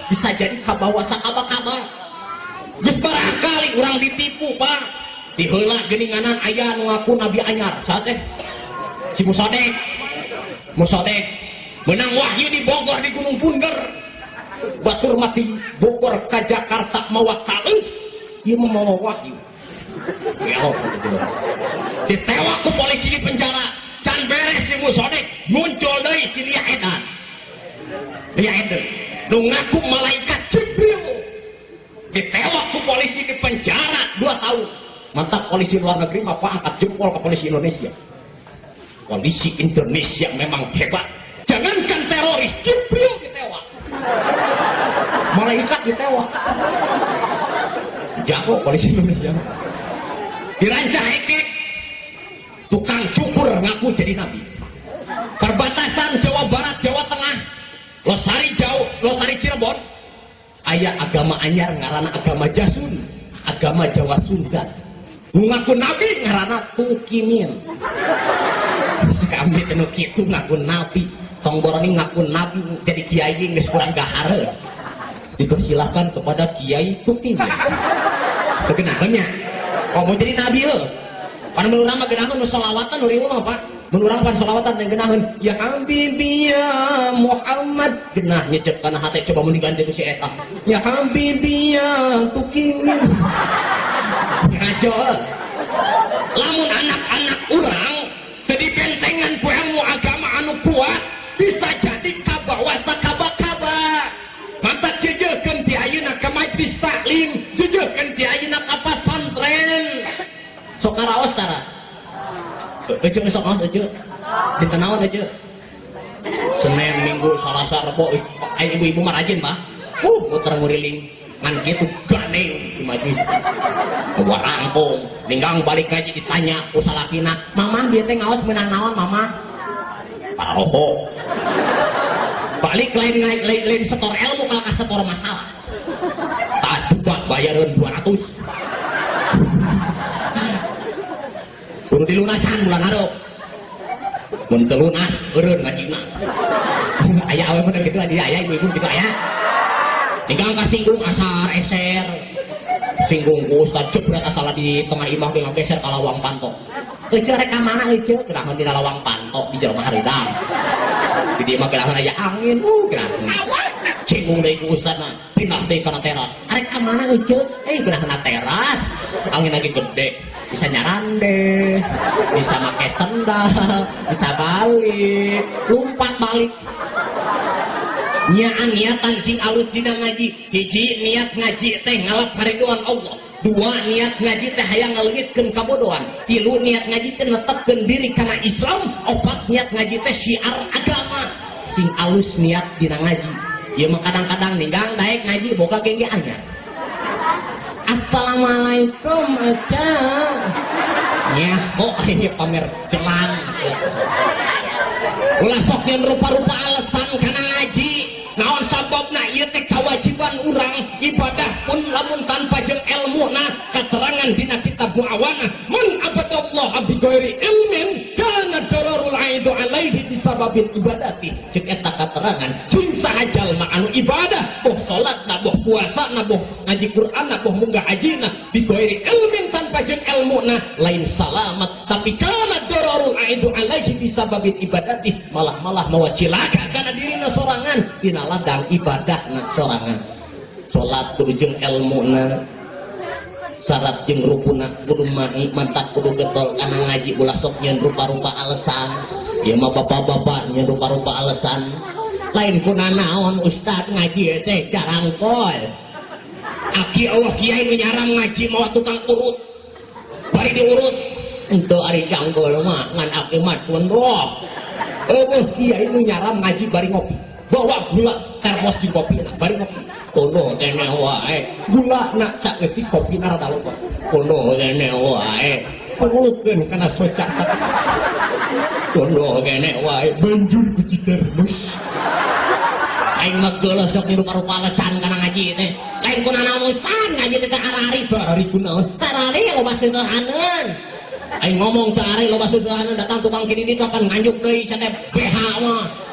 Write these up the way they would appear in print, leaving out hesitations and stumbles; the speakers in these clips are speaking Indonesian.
bisa jadi kabawa sakaba-kaba. Geus barakali urang ditipu Pak. Diheula geuninganan aya nu ngaku nabi anyar. Saha teh? Si Musodek. Musodek menang wahyu di Bogor di Gunung Punger. Batur mati Bogor ka Jakarta mawa kaeus. Ieu mawa wahyu. Ya ditewak ku polisi di penjara. Can beres si Musodek muncul deui si Lia Edan. Lia Edan nu ngaku malaikat Jibril. Ditewak ku polisi di penjara 2 tahun. Mantap polisi luar negeri mah angkat jempol ke polisi Indonesia. Polisi Indonesia memang hebat. Jangankan teroris, Jibril ditewak. Malaikat ditewak. Jago polisi Indonesia. Dirancang ekek. Tukang cukur ngaku jadi nabi. Perbatasan Jawa Barat, Jawa Tengah, Losari jauh, Losari Cirebon. Aya agama anyar ngaranna agama Jasun, agama Jawa Sunda. Ngaku nabi ngaranna Tukimin. Kami tenu kitu ngaku nabi. Tongboroni ngaku nabi jadi kiai geus kurang gahare. Dipersilahkan kepada Kiai Tukimin. Kegenahannya. Oh mau jadi nabi lo. Pan menurang mah geunaheun nu shalawatan nu riweuh mah Pak. Menurang pan shalawatan teh geunaheun ya Habibi ya Muhammad geunah nyecep kana hate coba mun diganti ku si eta. Ya Habibi ya Tukimin. Ngajol. Lamun anak-anak urang teu dibentengan ku ilmu agama anu kuat bisa jadi kabawa sakaba-kaba. Mantap jejekeun ti ayeuna ka majlis taklim, jejekeun ti ayeuna ka pasantren. Sok karaos tara. Ece sok kaos ece. Ditanawan ece. Senin, Minggu, Salasa, Rebo, aya ibu-ibu mah rajin mah. Muter nguriling ngan kitu ganeng di majlis. Warangkung, ninggang balik ngaji ditanya ku salakina, "Mama bieu teh ngaos meunang naon, Mama?" Paroho. Balik lain setor ilmu kalau ka setor masalah. Tak juga bayareun 200. Kudu dilunasan bulan hareup. Mun teu lunas eureun ngajina. Aya awe bener kitu adi aya ibu-ibu kitu aya. Tinggal kasinggung asar eser. Singgung ku ustad jebret asal di tengah imah dengan geser ka lawang pantok. Euceul rek ka mana euceul? Geurahan dina lawang pantok di jelema hareudang. Di dieu mah geurahan aya angin, geurahan. Singgung deui ku ustadna, pindah deui kana teras. Arek ka mana euceul? Geurahan teras. Angin lagi gede. Bisa nyarande, bisa pakai sendal, bisa balik, lompat balik. Niatan sing alus dina ngaji. Hiji niat ngaji teh ngalap karidhoan Allah. 2 niat ngaji teh hayang ngaleungitkeun kabodohan. 3 niat ngaji teh netepkeun diri kana Islam. 4 niat ngaji teh syiar agama. Sing alus niat dina ngaji. Ieu mah kadang-kadang ninggang daek ngaji boga gengge anyar. Assalamualaikum aja. Ya, kok ini pamer jelang. Ulah sok yang rupa-rupa alasan kana ngaji. Naon sababna ieu teh kewajiban urang ibadah pun lamun tanpa jeung ilmuna katerangan dina kitab muawana man abadallah bi ghairi ilmin kana dararul aidu alaihi bisababin ibadati. Ceuk eta katerangan sing sahajal mah anu ibadah boh salatna boh puasana boh ngaji Qur'anna boh munggah hajina bi ghairi ilmin tanpa jeung ilmuna lain salamat tapi kana dararul aidu alaihi bisababin ibadati malah mawa cilaka kana dirina sorangan dina ladang ibadah na sorangan. Salat kudu jeung ilmuna, syarat jeung rukuna kudu mahi, mantap kudu getol kana ngaji ulah sok nyeun rupa-rupa alasan. Ieu mah bapak-bapak nyeun rupa-rupa alasan. Lain kuna naon ustad ngaji teh jarang kol. Aki Allah kiai nu nyaram ngaji mawa tukang urut. Bari diurut. Ento ari janggol mah ngan aki mah pondok. Eueuh kiai nu nyaram ngaji bari ngopi. Bawa gula termos di kopi nak bari ngopi. Kono kene wae. Gula nak saeutik kopi na rada loba. Kono kene wae. Pengukeun kana socak. Kono kene wae banjur biji termos. Aing mah geuleuh sok rupa-rupa alasan kana ngaji teh. Lain kunaon ustad ngaji teh arari bari kunaon. Tarari loba seueuhaneun. Aing ngomong tarari loba seueuhaneun datang tukang kini itu akan nganjuk deui cenah BH mah.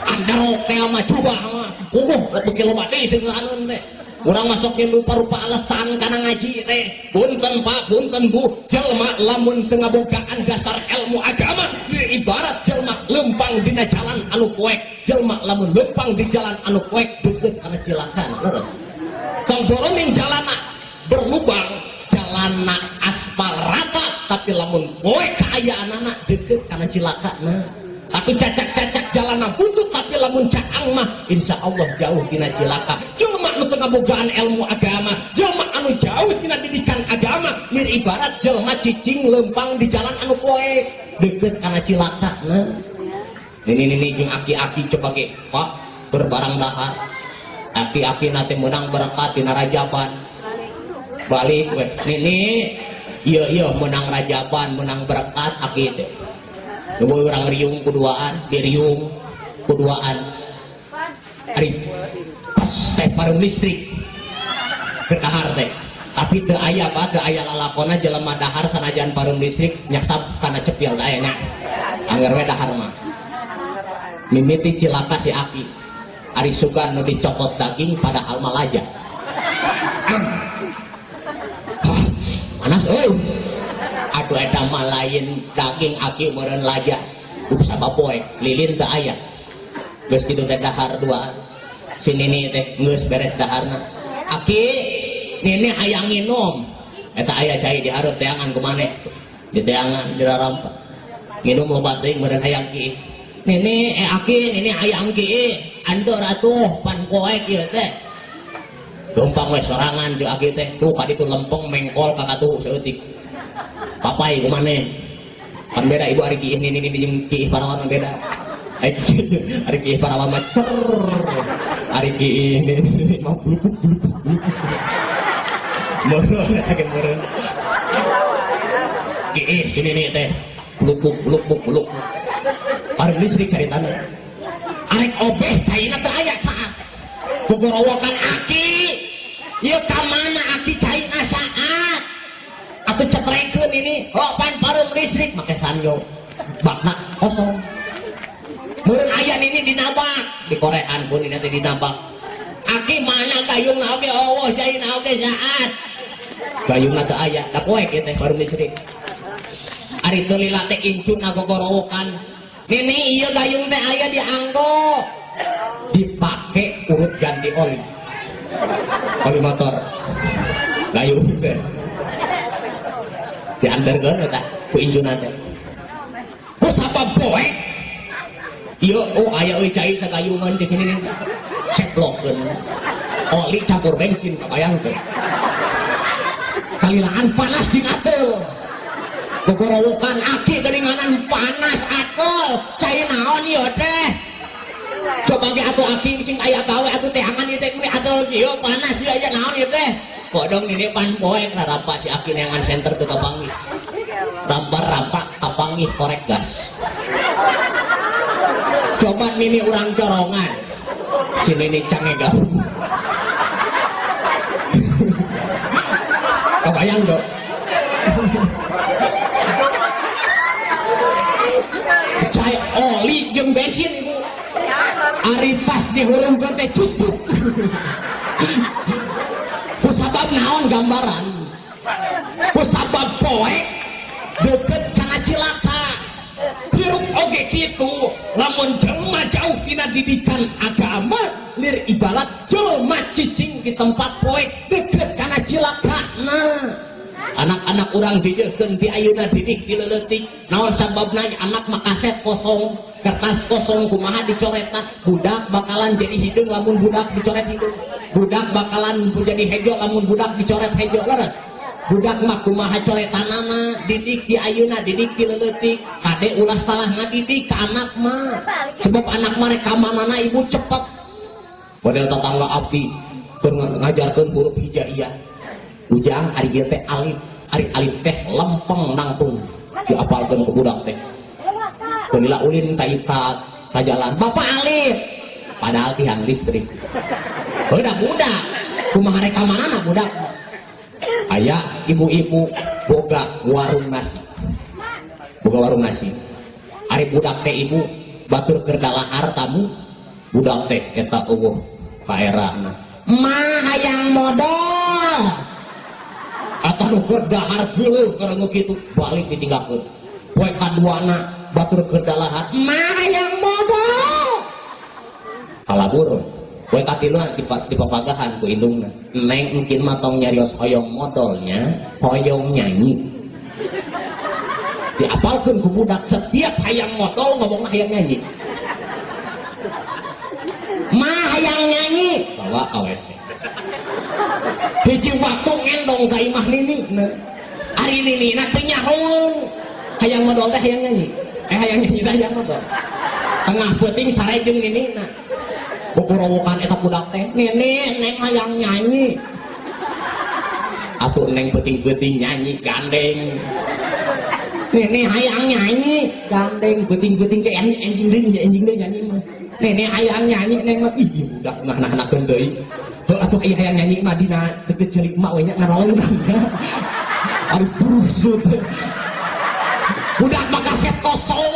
Anda rokel mah coba mah begitu mati seuneuhan teh. Urang masuknya rupa-rupa alasan karena ngaji teh. Punten Pak, punten Bu, jelma lamun teu ngabogaan dasar ilmu agama, ibarat jelma lempang dina jalan anu poek. Jelma lamun lempang di jalan anu poek deukeut kana cilakan. Leres. Tong boroning jalana berlubang, jalana aspal rata, tapi lamun poek kaayaanana deukeut kana cilakana. Aku cacak-cacak jalanan butut tapi lamun caang mah insya Allah jauh tina cilaka. Jelma nu teu ngabogaan ilmu agama, jelma anu jauh tina didikan agama, mir ibarat jelma cicing lempang di jalan anu poe deukeut kana cilaka. Nah, ini jeung aki-aki coba ge Pak berbarang dahar. Aki-aki nate menang berkat tina rajaban. Balik we. Nini ieu menang rajaban, menang berkat aki teh. Nunggu orang riung kuduaan, diriung kuduaan. Ari pas teh parum listrik kedahar teh. Tapi teu aya Pak, teu aya lalakonna jelema dahar sanajan parum listrik nyaksab kana cepil aya nya. Angger we dahar mah. Mimiti cilaka si aki. Ari sugan nu dicokot daging padahal malaja. Panas euy. Aduh eta mah lain daging aki meureun laja. Sabab poe lilin teu aya. Geus kitu teh dahar duaan. Si Nini teh geus beres daharna. Aki, Nini hayang nginum. Eta aya cai dihareup teangan ku maneh. Di teangan dirarampa. Nginum loba teuing meureun hayang ki. Nini aki, Nini hayang ki. Antur atuh pan poe kieu teh. Tumpang we sorangan di aki teh. Tuh ka ditu lempeng mengkol ka katuh saeutik. Papai kumane kan beda ibu hari kiih ini jeung kiih Parawan beda. Hari kiih Parawan mah cer. Hari kiih ini mah bluk. Meureun agen meureun. Kiih sini nih teh bluk. Paring listrik caritana. Arek obeh caina teu aya saat. Gogorowokan aki. Ieu ka mana aki caina saat? Atau cetrekeun ini, pan parum listrik make sanyo. Bakna kosong. Meureun aya ini dinabak, di korean pun ini teh dinabak. Aki mana gayungna oge eueuh jaina oge saat. Gayungna teu aya, da poek ieu teh parum listrik. Ari teu lila teh incuna gogorowokan. Nini ieu gayung teh aya dianggo. Dipake urut ganti oli. Oli motor. Gayung teh. Dianderkeun eta ku injuna teh. Ku sabab poe. Ieu aya euy cai sagayungan di sini teh. Seplokkeun. Oli campur bensin kabayang teh. Kalilaan panas di atel. Gogorowokan aki geuninganan panas atel. Cai naon ieu teh? Coba ge atuh aki sing aya gawe atuh teangan ieu teh kudu atel ieu panas ieu aya naon ieu teh? Kodong ini pan poek rampa si aki neangan center teu kapanggih. Rampa kapanggih korek gas. Coba Nini urang corongan. Si Nini cangegang. Kebayang dong. Cai oli jeung bensin ibu. Ari pas dihurungkeun teh cusbuk. Kusabab naon gambaran? Kusabab poe deukeut kana cilaka. Hirup oge kitu, lamun jelema jauh tina didikan agama, lir ibarat jelema cicing di tempat poe deukeut kana cilaka. Nah, anak-anak urang dijeukeun di ayeuna didik di leuletik. Naon sababna anak mah kaset kosong, kertas kosong kumaha dicoretna. Budak bakalan jadi hideung lamun budak dicoret hideung. Budak bakalan menjadi hejo lamun budak dicoret hejo leres. Budak mah kumaha coretanana didik di ayeuna didik di leuletik. Kade ulah salah ngadidik ka anak mah. Sebab anak mah rek ka manana ibu cepet. Model tetangga abdi keur ngajarkeun huruf hijaiyah. Ujang ari ieu teh alif, ari alif teh lempeng nangtung diapalkeun ku budak teh. Keunila ulin ka jalan, Bapak alif. Padahal tiang listrik. Budak kumaha rek ka manana budak. Aya ibu-ibu boga warung nasi. Boga warung nasi. Ari budak teh ibu batur keur dalahar tamu, budak teh eta eueuh paerana mah hayang modal atau nuker dahar dulu karena gitu balik ditinggalkan poe kaduana batur kedalahan mah hayang modal kalabur poe katiluan di papagahan ku indungna neng mungkin matong nyarios hoyong modalnya hoyong nyanyi diapalkan ku budak setiap hayang modal ngomongna hayang nyanyi mah hayang nyanyi bawa AWC hiji waktu ngendong ka imah nini ari nini nanti nyahoun hayang modal teh hayang nyanyi hayang nyanyi teh hayang modal tengah peuting sare jeung nini na bukurowokan eta budak teh nini neng hayang nyanyi atuh neng peuting-peuting nyanyi gandeng nini hayang nyanyi gandeng peuting-peuting ke anjing deui nyanyi mah nenek hayang nyanyi neng mah ih budak ngahna-hanakeun deui heuh atuh ieu hayang nyanyi mah dina teu ceulik mak we nya ngaroleun ari busut budak mah kaset kosong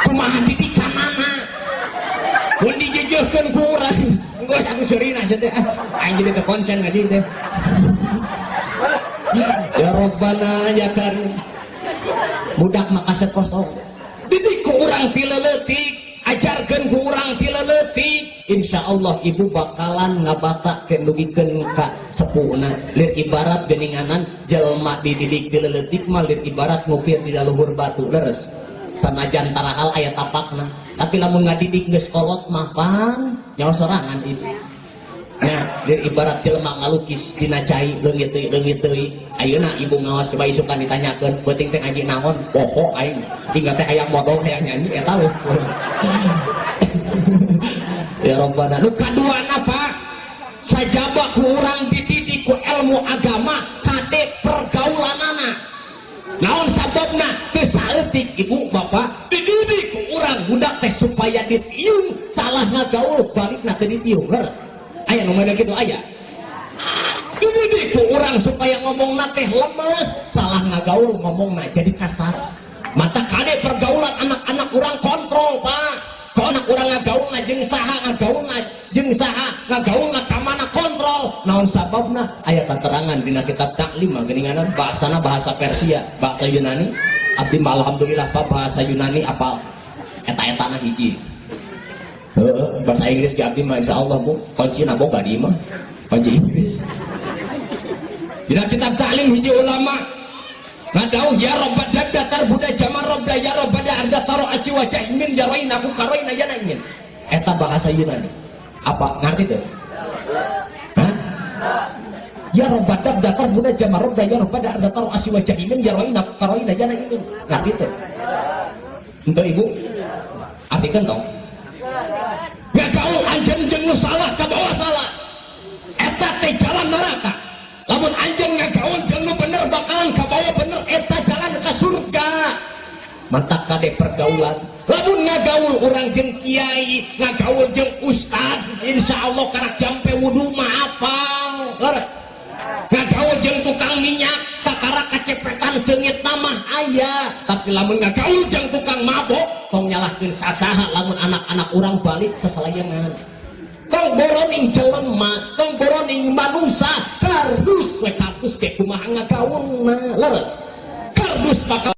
kumaha didikanana mun dijejeuhkeun ku urang geus aku seurina teh aing jadi teu konsen ngaji teh ya Rabbana ya Karim budak mah kaset kosong didik ku urang ti leuletik ajarkan ku urang ti leuletik insyaallah ibu bakalan ngabatakeun dugikeun ka sepuhna lir ibarat geuninganan jelma dididik ti leuletik mah lir ibarat ngupir di luhur batu leres sanajan tarahal aya tapakna tapi lamun ngadidik geus kolot mah pan nyawa sorangan ibu nah lir ibarat jelema ngalukis dina cai leungit teuy ayeuna ibu ngawas coba isukan ditanyakeun beuting teh ngaji naon pokok aing tinggal teh hayang modal hayang nyanyi eta we ya Rabbana nu kaduana Pak sajaba ku urang dididik ku ilmu agama kade pergaulanana naon sababna teu saeutik ibu bapak dididik ku urang budak teh supaya ditiung salah ngagaul balikna teu ditiung aya nu model kitu aya dididik ku urang supaya ngomongna teh lemes salah ngagaul ngomongna jadi kasar mata kade pergaulan anak-anak urang kontrol Pak kalau anak urang ngagaulna jeung saha ngagaulna jeung saha ngagaulna ka mana kontrol naon sababna aya katerangan dina kitab taklim geuninganan bahasana bahasa Persia bahasa Yunani abdi alhamdulillah Pak bahasa Yunani apal eta-etana hiji bahasa Inggris ge abdi mah insyaallah Bu kuncina boga di mah kunci Inggris dina kitab taklim hiji ulama ngadauh ya Rabbad datar budak jamar Rabbda ya Rabbada arda taro aci wajah min jarain aku karoin aja nangin eta bahasa Yunani apa ngerti tuh hah ya Rabbad datar budak jamar Rabbda ya Rabbada arda taro aci wajah min jarain aku karoin aja nangin ngerti tuh untuk ibu artikan tong gak kau anjen jeung nu salah ka bawah salah eta teh jalan neraka lamun anjeun ngagaul jeung nu bener bakalan ka bawah bener eta jalan ka surga mata kade pergaulan lamun ngagaul urang jeung kiai ngagaul jeung ustad insyaallah karak jampe wudu mah apal ngagaul jeung tukang minyak kakara kacepetan seungit mah aya tapi lamun ngagaul jeung tukang mabok tong nyalahkeun sasaha lamun anak-anak urang balik sesalayangan tong boroning jelema tong boroning manusia kardus we kampus ke kumaha ngagaulna leres kardus maka